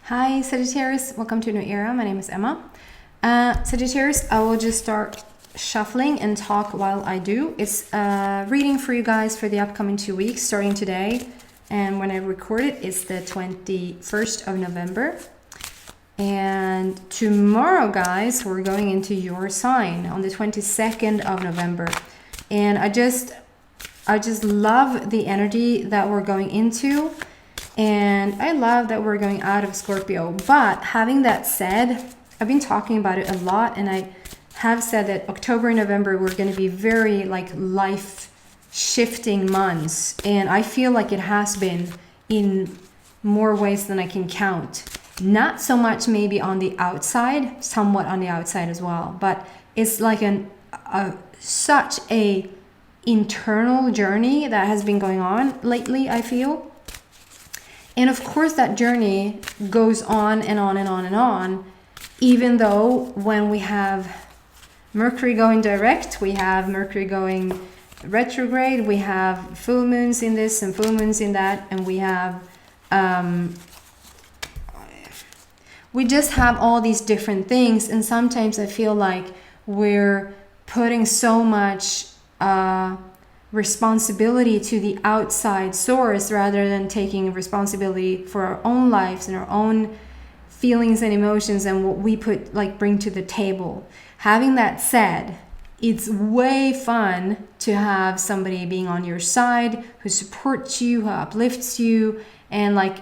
Hi Sagittarius, welcome to a new era. My name is Emma. Sagittarius, I will just start shuffling and talk while I do. It's a reading for you guys for the upcoming 2 weeks, starting today. And when I record it, it's the 21st of November. And tomorrow, guys, we're going into your sign on the 22nd of November. And I just love the energy that we're going into. And I love that we're going out of Scorpio. But having that said, I've been talking about it a lot, and I have said that October and November were going to be very like life shifting months, and I feel like it has been in more ways than I can count. Not so much maybe on the outside, somewhat on the outside as well, but it's like such a internal journey that has been going on lately, I feel. And of course that journey goes on and on and on and on, even though when we have Mercury going direct, we have Mercury going retrograde, we have full moons in this and full moons in that, and we have we just have all these different things. And sometimes I feel like we're putting so much responsibility to the outside source rather than taking responsibility for our own lives and our own feelings and emotions and what we bring to the table. Having that said, it's way fun to have somebody being on your side who supports you, who uplifts you, and like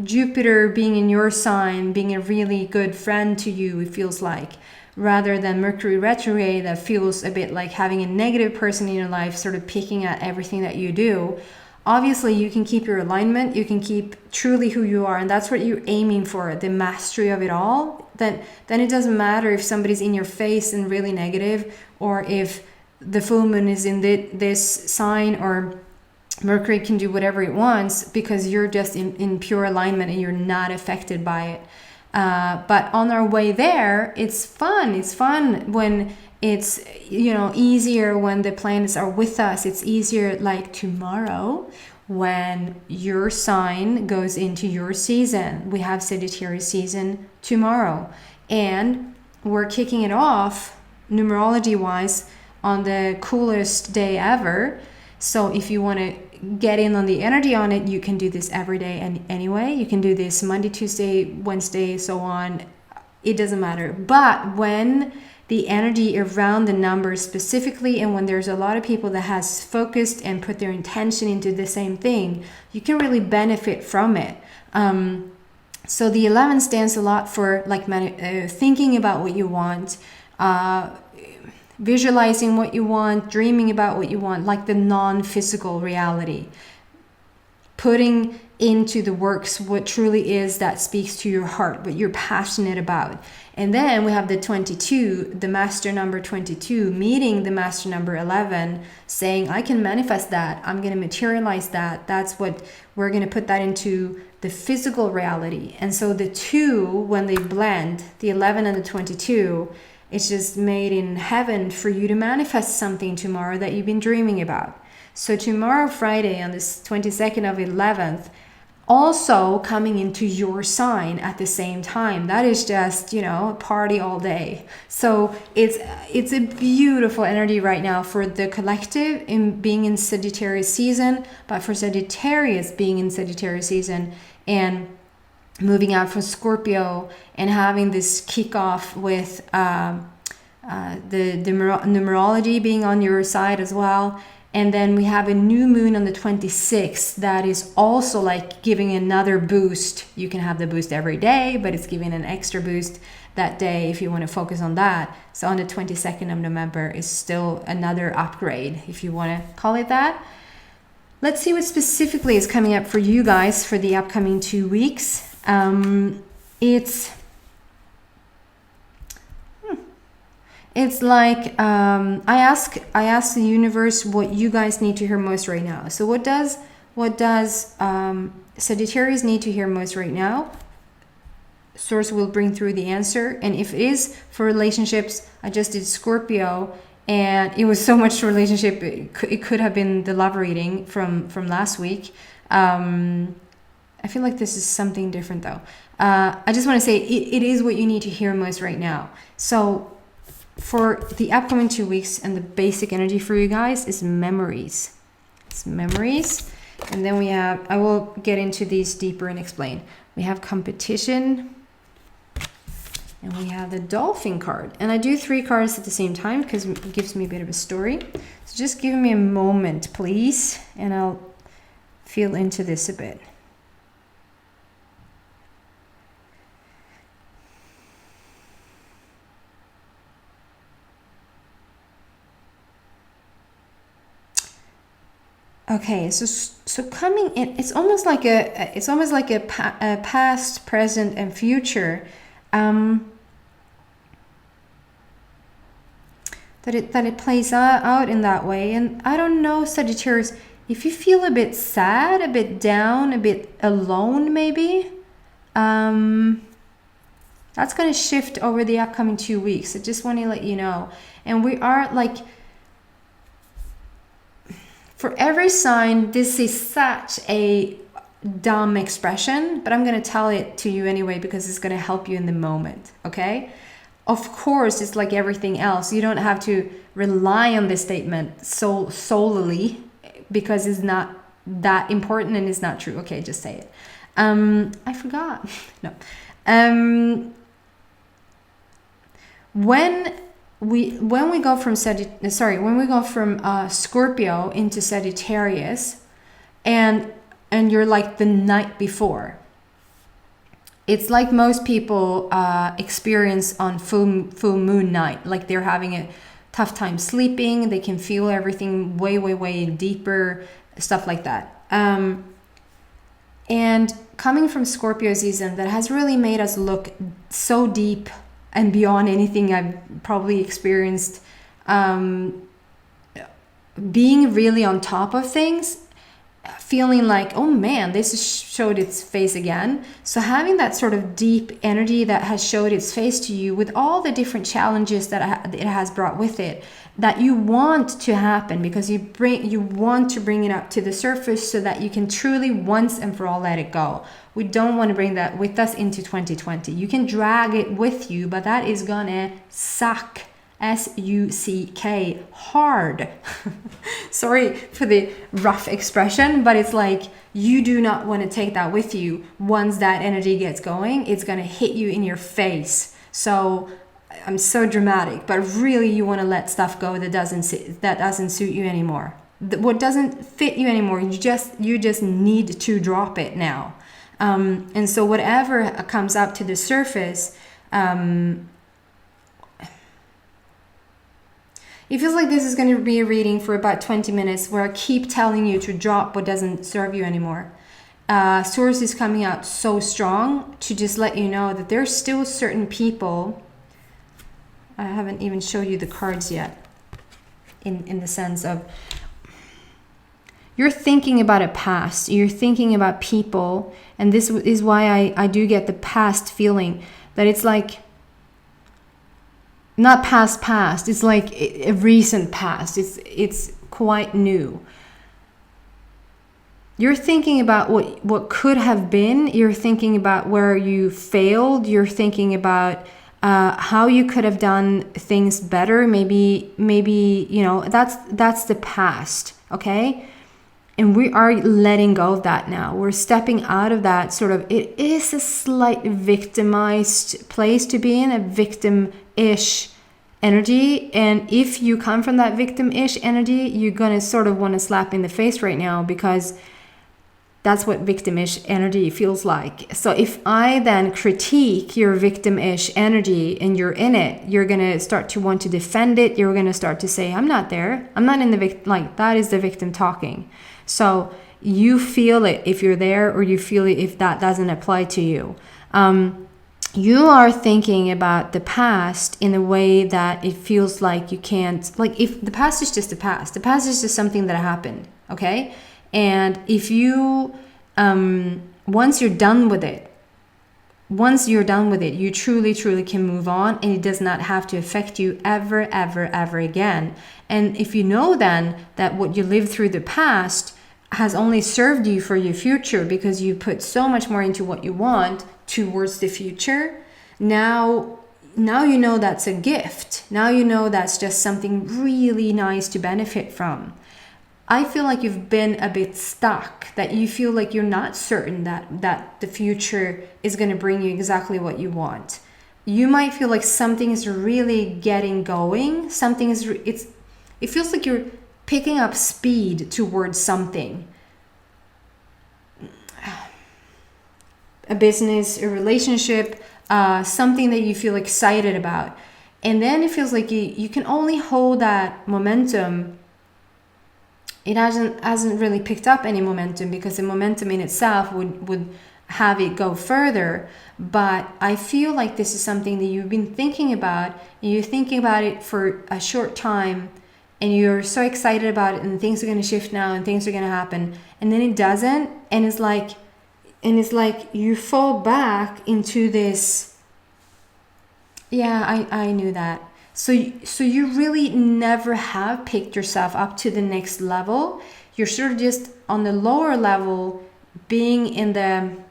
Jupiter being in your sign, being a really good friend to you, it feels like, rather than Mercury retrograde that feels a bit like having a negative person in your life sort of picking at everything that you do. Obviously, you can keep your alignment, you can keep truly who you are, and that's what you're aiming for, the mastery of it all. Then it doesn't matter if somebody's in your face and really negative, or if the full moon is in this sign, or Mercury can do whatever it wants, because you're just in pure alignment and you're not affected by it. But on our way there, it's fun. It's fun when it's, easier when the planets are with us. It's easier like tomorrow when your sign goes into your season. We have Sagittarius season tomorrow. And we're kicking it off, numerology-wise, on the coolest day ever. So if you want to get in on the energy on it, you can do this every day and anyway. You can do this Monday, Tuesday, Wednesday, so on. It doesn't matter. But when the energy around the numbers specifically, and when there's a lot of people that has focused and put their intention into the same thing, you can really benefit from it. So the 11 stands a lot for like thinking about what you want, visualizing what you want, dreaming about what you want, like the non-physical reality. Putting into the works what truly is that speaks to your heart, what you're passionate about. And then we have the 22, the master number 22, meeting the master number 11, saying, I can manifest that. I'm going to materialize that. That's what we're going to put that into the physical reality. And so the two, when they blend, the 11 and the 22, it's just made in heaven for you to manifest something tomorrow that you've been dreaming about. So tomorrow, Friday, on this 22nd of 11th, also coming into your sign at the same time. That is just, a party all day. So it's a beautiful energy right now for the collective in being in Sagittarius season, but for Sagittarius being in Sagittarius season and moving out from Scorpio and having this kickoff with the numerology being on your side as well. And then we have a new moon on the 26th that is also like giving another boost. You can have the boost every day, but it's giving an extra boost that day if you want to focus on that. So on the 22nd of November is still another upgrade, if you want to call it that. Let's see what specifically is coming up for you guys for the upcoming 2 weeks. It's like I ask the universe what you guys need to hear most right now. So what does Sagittarius need to hear most right now? Source will bring through the answer. And if it is for relationships, I just did Scorpio, and it was so much relationship. It could have been the love reading from last week. I feel like this is something different though. I just want to say it is what you need to hear most right now. So for the upcoming 2 weeks, and the basic energy for you guys is memories. It's memories. And then we have, I will get into these deeper and explain. We have competition. And we have the dolphin card. And I do 3 cards at the same time because it gives me a bit of a story. So just give me a moment, please. And I'll feel into this a bit. Okay, so coming in, it's almost like a past, present, and future. That it plays out in that way. And I don't know, Sagittarius, if you feel a bit sad, a bit down, a bit alone maybe, that's going to shift over the upcoming 2 weeks. I just want to let you know. And we are like, for every sign, this is such a dumb expression, but I'm going to tell it to you anyway because it's going to help you in the moment, okay? Of course, it's like everything else. You don't have to rely on this statement solely because it's not that important and it's not true. Okay, just say it. I forgot. No. When we go from Scorpio into Sagittarius, and you're like the night before. It's like most people experience on full moon night. Like they're having a tough time sleeping. They can feel everything way deeper, stuff like that. And coming from Scorpio season, that has really made us look so deep and beyond anything I've probably experienced. Being really on top of things, feeling like, oh man, this showed its face again. So having that sort of deep energy that has showed its face to you with all the different challenges that it has brought with it, that you want to happen because you want to bring it up to the surface so that you can truly once and for all let it go. We don't want to bring that with us into 2020. You can drag it with you, but that is gonna suck. S-U-C-K, hard. Sorry for the rough expression, but it's like you do not want to take that with you. Once that energy gets going, it's going to hit you in your face. So I'm so dramatic, but really you want to let stuff go that doesn't suit you anymore. What doesn't fit you anymore, you just need to drop it now. And so whatever comes up to the surface, it feels like this is going to be a reading for about 20 minutes where I keep telling you to drop what doesn't serve you anymore. Source is coming out so strong to just let you know that there's still certain people. I haven't even showed you the cards yet. In the sense of you're thinking about a past. You're thinking about people. And this is why I do get the past feeling that it's like not past, it's like a recent past. It's quite new. You're thinking about what could have been. You're thinking about where you failed. You're thinking about how you could have done things better. Maybe that's the past, okay? And we are letting go of that now. We're stepping out of that sort of, it is a slight victimized place to be in, a victim-ish energy. And if you come from that victim-ish energy, you're going to sort of want to slap in the face right now because that's what victim-ish energy feels like. So if I then critique your victim-ish energy and you're in it, you're going to start to want to defend it. You're going to start to say, I'm not there. I'm not in the victim. Like that is the victim talking. So you feel it if you're there, or you feel it if that doesn't apply to you. You are thinking about the past in a way that it feels like you can't, like if the past is just the past is just something that happened, okay? And if you, once you're done with it, you truly can move on, and it does not have to affect you ever again. And if you know then that what you lived through the past has only served you for your future because you put so much more into what you want towards the future. Now you know that's a gift. Now you know that's just something really nice to benefit from. I feel like you've been a bit stuck, that you feel like you're not certain that the future is going to bring you exactly what you want. You might feel like something is really getting going. It feels like you're picking up speed towards something. A business, a relationship, something that you feel excited about. And then it feels like you can only hold that momentum. It hasn't really picked up any momentum because the momentum in itself would have it go further. But I feel like this is something that you've been thinking about, and you're thinking about it for a short time, and you're so excited about it, and things are going to shift now and things are going to happen, and then it doesn't, and it's like you fall back into this. Yeah, I knew that. So you really never have picked yourself up to the next level. You're sort of just on the lower level, being in the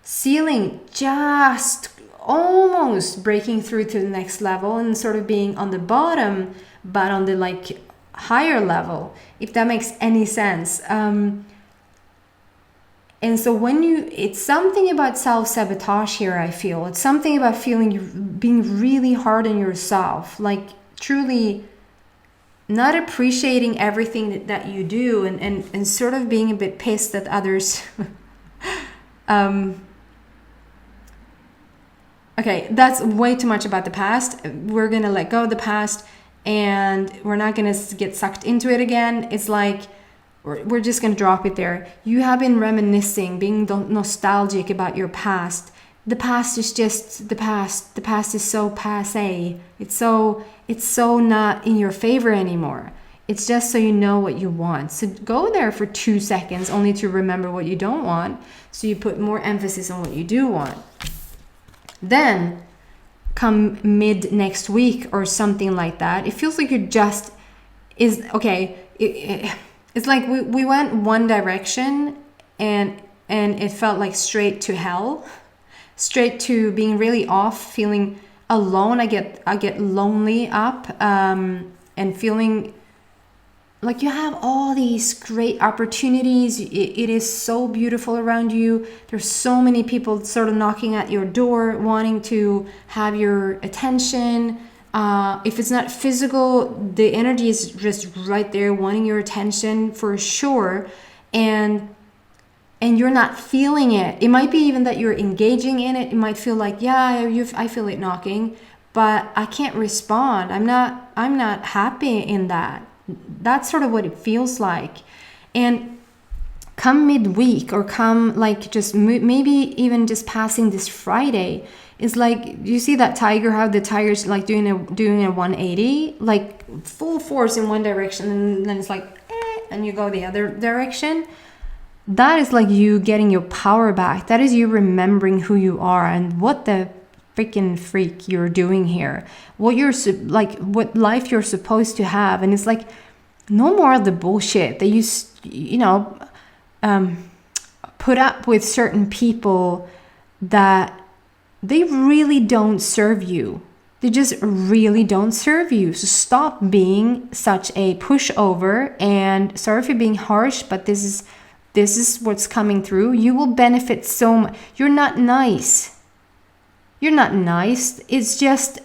ceiling, just almost breaking through to the next level, and sort of being on the bottom, but on the like higher level, if that makes any sense. And so it's something about self-sabotage here, I feel. It's something about being really hard on yourself, like truly not appreciating everything that you do, and sort of being a bit pissed that others... Okay, that's way too much about the past. We're going to let go of the past, and we're not going to get sucked into it again. It's like... we're just going to drop it there. You have been reminiscing, being nostalgic about your past. The past is just the past. The past is so passé. It's so not in your favor anymore. It's just so you know what you want. So go there for 2 seconds only to remember what you don't want. So you put more emphasis on what you do want. Then come mid next week or something like that, it feels like you're just... It's like we went one direction, and it felt like straight to hell, straight to being really off, feeling alone. I get lonely up, and feeling like you have all these great opportunities. It is so beautiful around you. There's so many people sort of knocking at your door, wanting to have your attention. If it's not physical, the energy is just right there, wanting your attention for sure, and you're not feeling it. It might be even that you're engaging in it. You might feel like, I feel it knocking, but I can't respond. I'm not happy in that. That's sort of what it feels like. And come midweek, or come like just maybe even just passing this Friday, it's like, you see that tiger, how the tiger's like doing a 180, like full force in one direction, and then it's like, and you go the other direction. That is like you getting your power back. That is you remembering who you are and what the freaking freak you're doing here. What what life you're supposed to have. And it's like, no more of the bullshit that you put up with certain people that they really don't serve you. They just really don't serve you. So stop being such a pushover. And sorry for being harsh, but this is what's coming through. You will benefit so much. You're not nice. You're not nice. It's just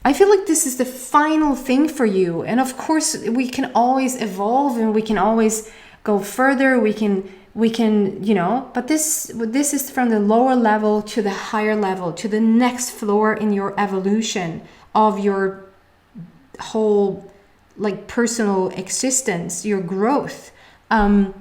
I feel like this is the final thing for you. And of course, we can always evolve, and we can always go further. We can, but this is from the lower level to the higher level, to the next floor in your evolution of your whole like personal existence, your growth. And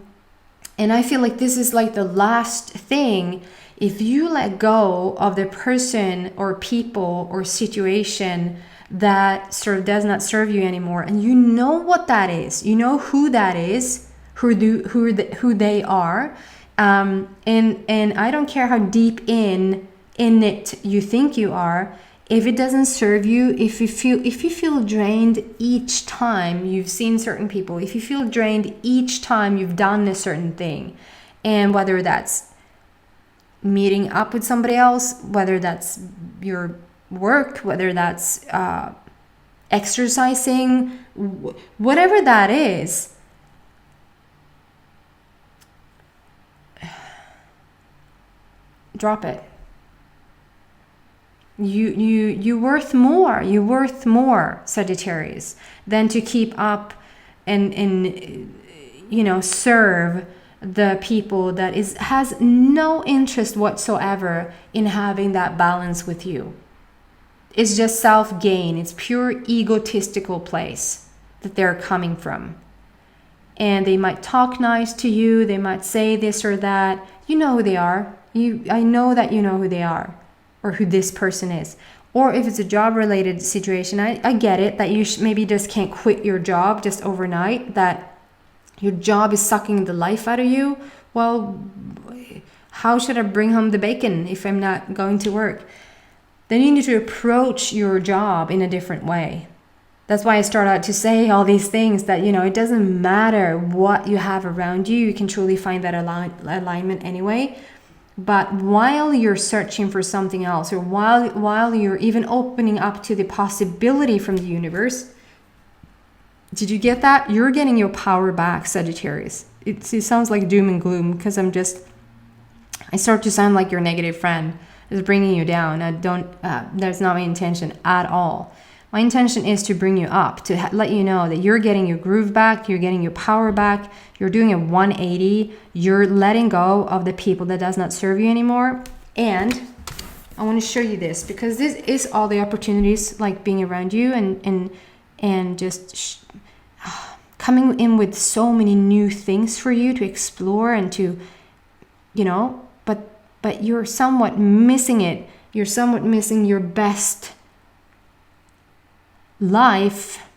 I feel like this is like the last thing. If you let go of the person or people or situation that sort of does not serve you anymore, and you know what that is, you know who that is, who they are, and I don't care how deep in it you think you are. if it doesn't serve you, if you feel drained each time you've seen certain people, if you feel drained each time you've done a certain thing, and whether that's meeting up with somebody else, whether that's your work, whether that's exercising, whatever that is, drop it. You're worth more. You're worth more, Sagittarius, than to keep up and serve the people that has no interest whatsoever in having that balance with you. It's just self-gain. It's pure egotistical place that they're coming from. And they might talk nice to you. They might say this or that. You know who they are. I know that you know who they are, or who this person is. Or if it's a job-related situation, I get it that you maybe just can't quit your job just overnight, that your job is sucking the life out of you. Well, how should I bring home the bacon if I'm not going to work? Then you need to approach your job in a different way. That's why I start out to say all these things, that, it doesn't matter what you have around you. You can truly find that alignment anyway. But while you're searching for something else, or while you're even opening up to the possibility from the universe, did you get that? You're getting your power back, Sagittarius. It sounds like doom and gloom, because I start to sound like your negative friend is bringing you down. That's not my intention at all. My intention is to bring you up, to let you know that you're getting your groove back, you're getting your power back, you're doing a 180, you're letting go of the people that does not serve you anymore. And I want to show you this, because this is all the opportunities, like being around you and just coming in with so many new things for you to explore and to, but you're somewhat missing it. You're somewhat missing your best life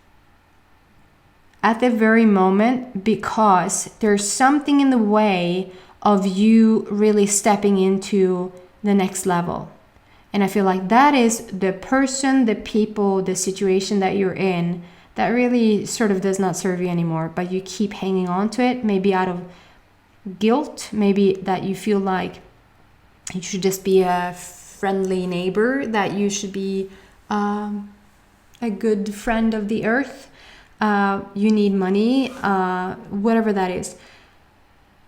at the very moment, because there's something in the way of you really stepping into the next level. And I feel like that is the person, the people, the situation that you're in that really sort of does not serve you anymore, but you keep hanging on to it, maybe out of guilt, maybe that you feel like you should just be a friendly neighbor, that you should be a good friend of the earth, you need money, whatever that is.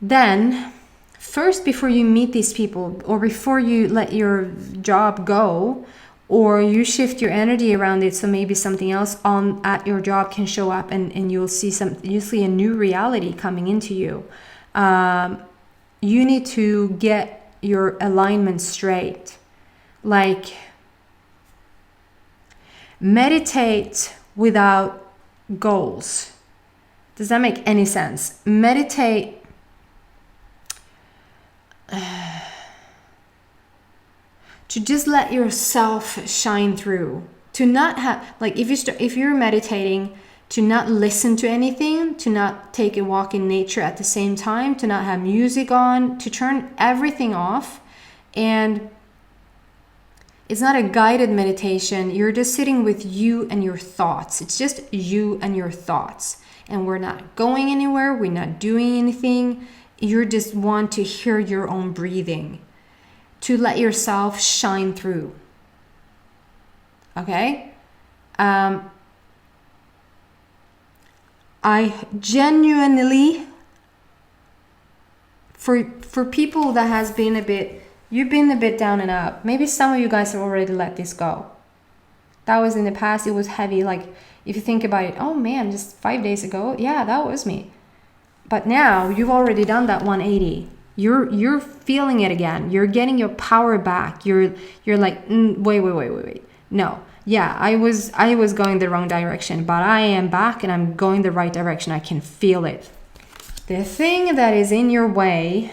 Then first, before you meet these people, or before you let your job go, or you shift your energy around it, so maybe something else at your job can show up, and you'll see a new reality coming into you. You need to get your alignment straight. Like, meditate without goals. Does that make any sense? Meditate to just let yourself shine through. To not have, like, if you're meditating, to not listen to anything, to not take a walk in nature at the same time, to not have music on, to turn everything off. And it's not a guided meditation. You're just sitting with you and your thoughts. It's just you and your thoughts. And we're not going anywhere. We're not doing anything. You just want to hear your own breathing, to let yourself shine through. Okay? I genuinely, for people that has been you've been a bit down and out. Maybe some of you guys have already let this go. That was in the past. It was heavy. Like, if you think about it, oh man, just 5 days ago, yeah, that was me. But now you've already done that 180. You're feeling it again. You're getting your power back. You're like, wait. No. Yeah, I was going the wrong direction, but I am back and I'm going the right direction. I can feel it. The thing that is in your way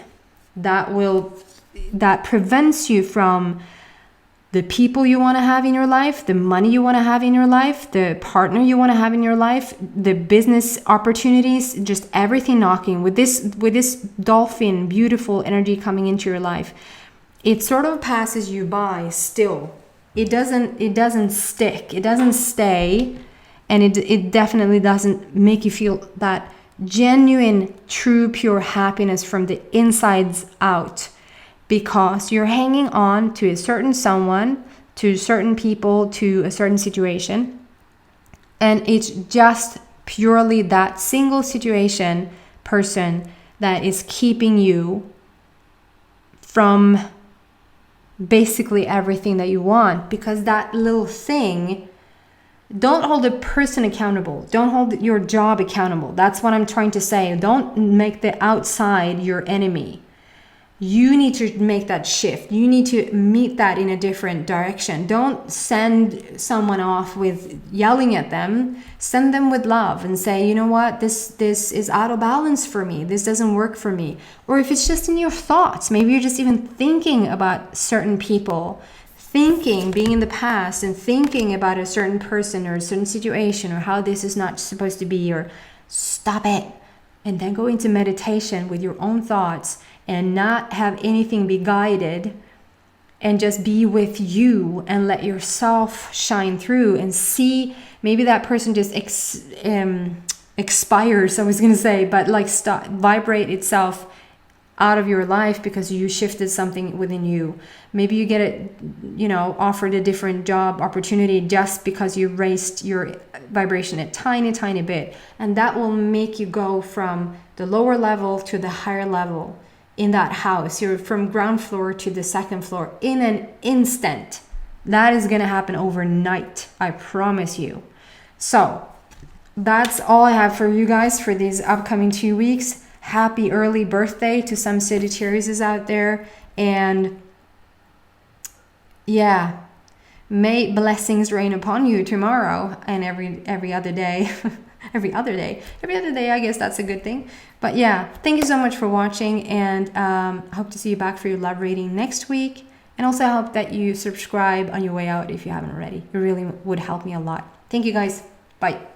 that prevents you from the people you want to have in your life, the money you want to have in your life, the partner you want to have in your life, the business opportunities, just everything knocking with this dolphin, beautiful energy coming into your life. It sort of passes you by still. it doesn't stick, it doesn't stay, and it definitely doesn't make you feel that genuine, true, pure happiness from the insides out, because you're hanging on to a certain someone, to certain people, to a certain situation, and it's just purely that single situation, person, that is keeping you from basically everything that you want. Because that little thing, don't hold a person accountable, don't hold your job accountable. That's what I'm trying to say. Don't make the outside your enemy. You need to make that shift. You need to meet that in a different direction. Don't send someone off with yelling at them. Send them with love and say, you know what, this is out of balance for me. This doesn't work for me. Or if it's just in your thoughts, maybe you're just even thinking about certain people, being in the past and thinking about a certain person or a certain situation, or how this is not supposed to be, or stop it. And then go into meditation with your own thoughts and not have anything be guided, and just be with you and let yourself shine through and see. Maybe that person just expires, I was going to say, but like vibrate itself out of your life because you shifted something within you. Maybe you get offered a different job opportunity just because you raised your vibration a tiny bit, and that will make you go from the lower level to the higher level in that house. You're from ground floor to the second floor in an instant. That is going to happen overnight, I promise you. So that's all I have for you guys for these upcoming 2 weeks. Happy early birthday to some Sagittarius out there. And yeah, may blessings rain upon you tomorrow and every other day. every other day, I guess that's a good thing. But yeah, thank you so much for watching, and I hope to see you back for your love reading next week. And also I hope that you subscribe on your way out if you haven't already. It really would help me a lot. Thank you guys. Bye.